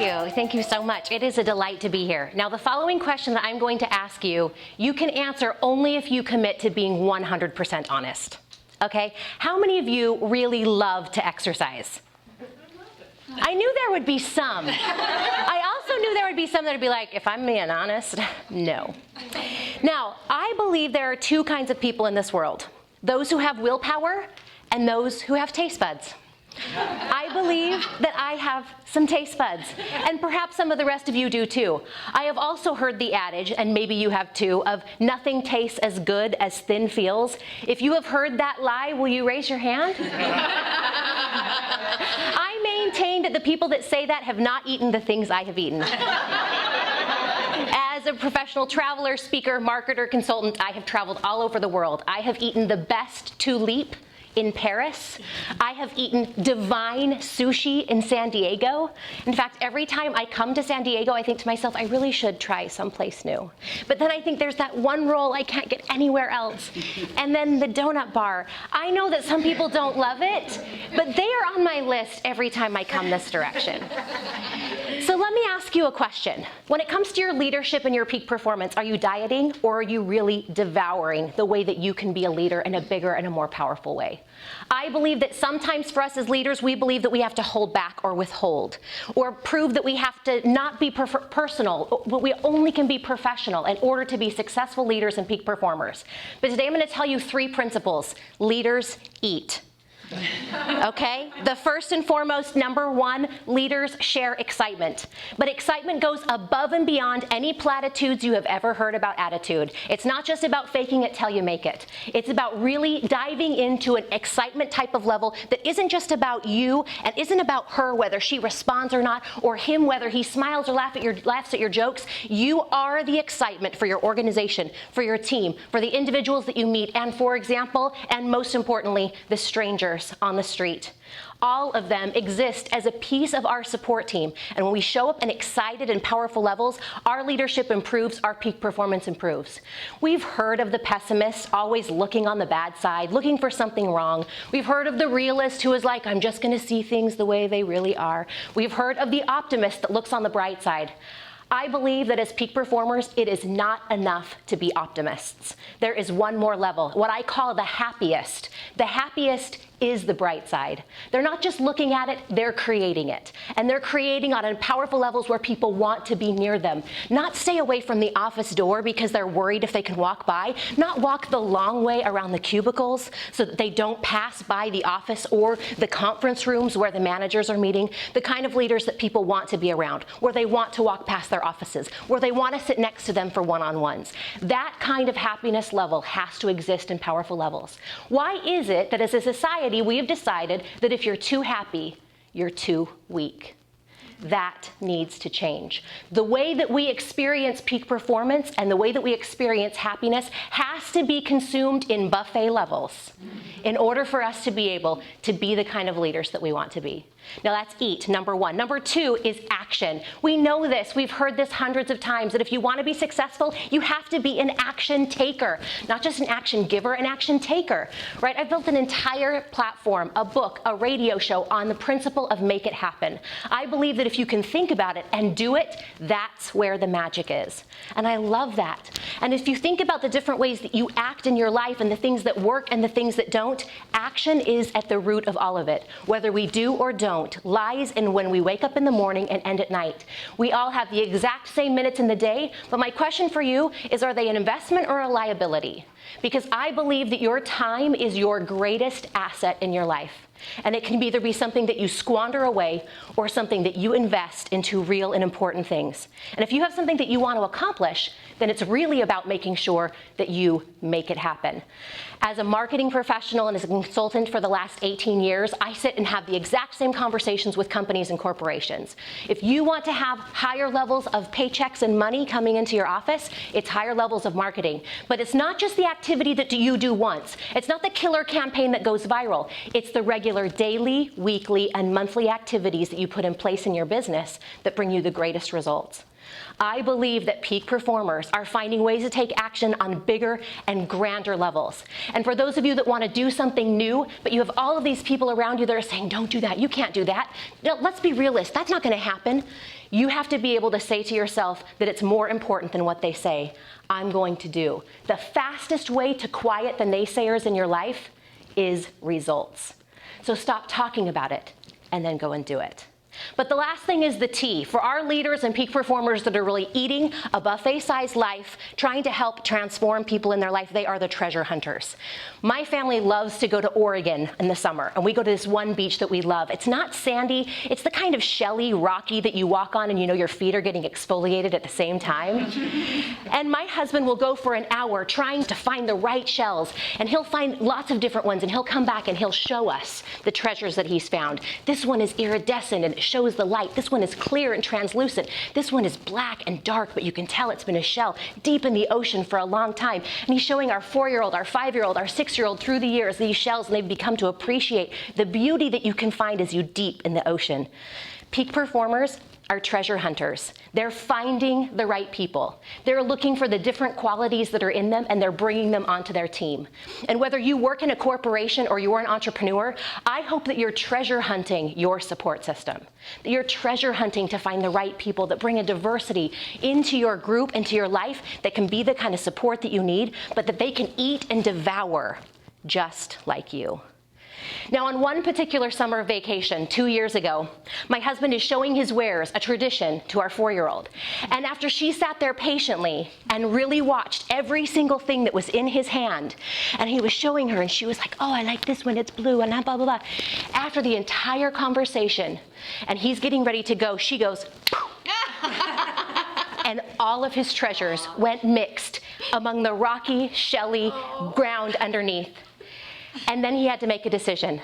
you. Thank you so much. It is a delight to be here. Now, the following question that I'm going to ask you, you can answer only if you commit to being 100% honest. Okay? How many of you really love to exercise? I knew there would be some. I also knew there would be some that would be like, if I'm being honest, no. Now, I believe there are two kinds of people in this world. Those who have willpower and those who have taste buds. I believe that I have some taste buds, and perhaps some of the rest of you do too. I have also heard the adage, and maybe you have too, of nothing tastes as good as thin feels. If you have heard that lie, will you raise your hand? I maintain that the people that say that have not eaten the things I have eaten. As a professional traveler, speaker, marketer, consultant, I have traveled all over the world. I have eaten the best tulipe in Paris. I have eaten divine sushi in San Diego. In fact, every time I come to San Diego, I think to myself, I really should try someplace new. But then I think there's that one roll I can't get anywhere else. And then the donut bar. I know that some people don't love it, but they are on my list every time I come this direction. So let me ask you a question. When it comes to your leadership and your peak performance, are you dieting or are you really devouring the way that you can be a leader in a bigger and a more powerful way? I believe that sometimes for us as leaders, we believe that we have to hold back or withhold, or prove that we have to not be personal, but we only can be professional in order to be successful leaders and peak performers. But today I'm going to tell you 3 principles. Leaders eat. Okay? The first and foremost, number 1, leaders share excitement. But excitement goes above and beyond any platitudes you have ever heard about attitude. It's not just about faking it till you make it. It's about really diving into an excitement type of level that isn't just about you and isn't about her, whether she responds or not, or him, whether he smiles or laughs at your jokes. You are the excitement for your organization, for your team, for the individuals that you meet, and for example, and most importantly, the strangers on the street. All of them exist as a piece of our support team. And when we show up in excited and powerful levels, our leadership improves, our peak performance improves. We've heard of the pessimist always looking on the bad side, looking for something wrong. We've heard of the realist who is like, I'm just going to see things the way they really are. We've heard of the optimist that looks on the bright side. I believe that as peak performers, it is not enough to be optimists. There is one more level, what I call the happiest. The happiest is the bright side. They're not just looking at it, they're creating it. And they're creating on powerful levels where people want to be near them. Not stay away from the office door because they're worried if they can walk by. Not walk the long way around the cubicles so that they don't pass by the office or the conference rooms where the managers are meeting. The kind of leaders that people want to be around, where they want to walk past their offices, where they want to sit next to them for one-on-ones. That kind of happiness level has to exist in powerful levels. Why is it that as a society we have decided that if you're too happy, you're too weak? That needs to change. The way that we experience peak performance and the way that we experience happiness has to be consumed in buffet levels in order for us to be able to be the kind of leaders that we want to be. Now that's eat, number 1. Number 2 is action. We know this, we've heard this hundreds of times, that if you want to be successful, you have to be an action taker. Not just an action giver, an action taker, right? I've built an entire platform, a book, a radio show on the principle of make it happen. I believe that if you can think about it and do it, that's where the magic is. And I love that. And if you think about the different ways that you act in your life and the things that work and the things that don't, action is at the root of all of it. Whether we do or don't, lies in when we wake up in the morning and end at night. We all have the exact same minutes in the day, but my question for you is, are they an investment or a liability? Because I believe that your time is your greatest asset in your life. And it can either be something that you squander away or something that you invest into real and important things. And if you have something that you want to accomplish, then it's really about making sure that you make it happen. As a marketing professional and as a consultant for the last 18 years, I sit and have the exact same conversations with companies and corporations. If you want to have higher levels of paychecks and money coming into your office, it's higher levels of marketing. But it's not just the activity that you do once. It's not the killer campaign that goes viral. It's the regular daily, weekly, and monthly activities that you put in place in your business that bring you the greatest results. I believe that peak performers are finding ways to take action on bigger and grander levels. And for those of you that want to do something new, but you have all of these people around you that are saying, don't do that, you can't do that. No, let's be realistic, that's not going to happen. You have to be able to say to yourself that it's more important than what they say. I'm going to do. The fastest way to quiet the naysayers in your life is results. So stop talking about it and then go and do it. But the last thing is the T. For our leaders and peak performers that are really eating a buffet-sized life, trying to help transform people in their life, they are the treasure hunters. My family loves to go to Oregon in the summer, and we go to this one beach that we love. It's not sandy, it's the kind of shelly, rocky that you walk on and you know your feet are getting exfoliated at the same time. And my husband will go for an hour trying to find the right shells, and he'll find lots of different ones, and he'll come back and he'll show us the treasures that he's found. This one is iridescent and it shows the light. This one is clear and translucent. This one is black and dark, but you can tell it's been a shell deep in the ocean for a long time. And he's showing our 4-year-old, our 5-year-old, our 6-year-old through the years these shells, and they've become to appreciate the beauty that you can find as you deep in the ocean. Peak performers are treasure hunters. They're finding the right people. They're looking for the different qualities that are in them, and they're bringing them onto their team. And whether you work in a corporation or you're an entrepreneur, I hope that you're treasure hunting your support system. That you're treasure hunting to find the right people that bring a diversity into your group, into your life, that can be the kind of support that you need, but that they can eat and devour just like you. Now, on one particular summer vacation 2 years ago, my husband is showing his wares, a tradition, to our 4-year-old. And after she sat there patiently and really watched every single thing that was in his hand, and he was showing her, and she was like, oh, I like this one, it's blue, and blah, blah, blah. After the entire conversation, and he's getting ready to go, she goes, and all of his treasures went mixed among the rocky, shelly ground underneath. And then he had to make a decision.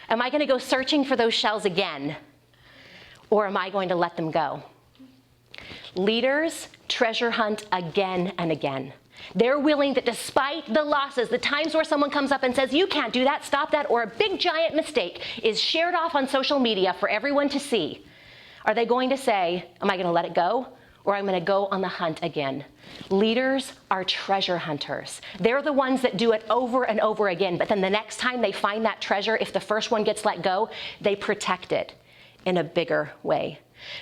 Am I going to go searching for those shells again? Or am I going to let them go? Leaders treasure hunt again and again. They're willing that despite the losses, the times where someone comes up and says, you can't do that, stop that, or a big giant mistake is shared off on social media for everyone to see, are they going to say, am I going to let it go? Or I'm going to go on the hunt again. Leaders are treasure hunters. They're the ones that do it over and over again, but then the next time they find that treasure, if the first one gets let go, they protect it in a bigger way.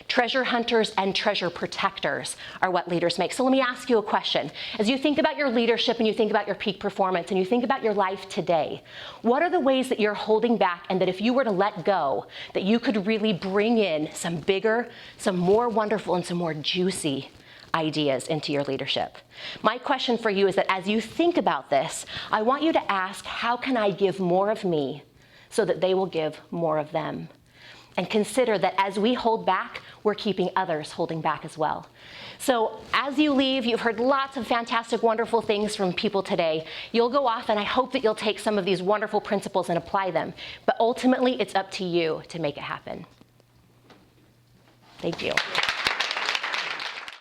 Treasure hunters and treasure protectors are what leaders make. So let me ask you a question. As you think about your leadership and you think about your peak performance and you think about your life today, what are the ways that you're holding back, and that if you were to let go, that you could really bring in some bigger, some more wonderful, and some more juicy ideas into your leadership? My question for you is that as you think about this, I want you to ask, how can I give more of me so that they will give more of them? And consider that as we hold back, we're keeping others holding back as well. So as you leave, you've heard lots of fantastic, wonderful things from people today. You'll go off, and I hope that you'll take some of these wonderful principles and apply them. But ultimately, it's up to you to make it happen. Thank you.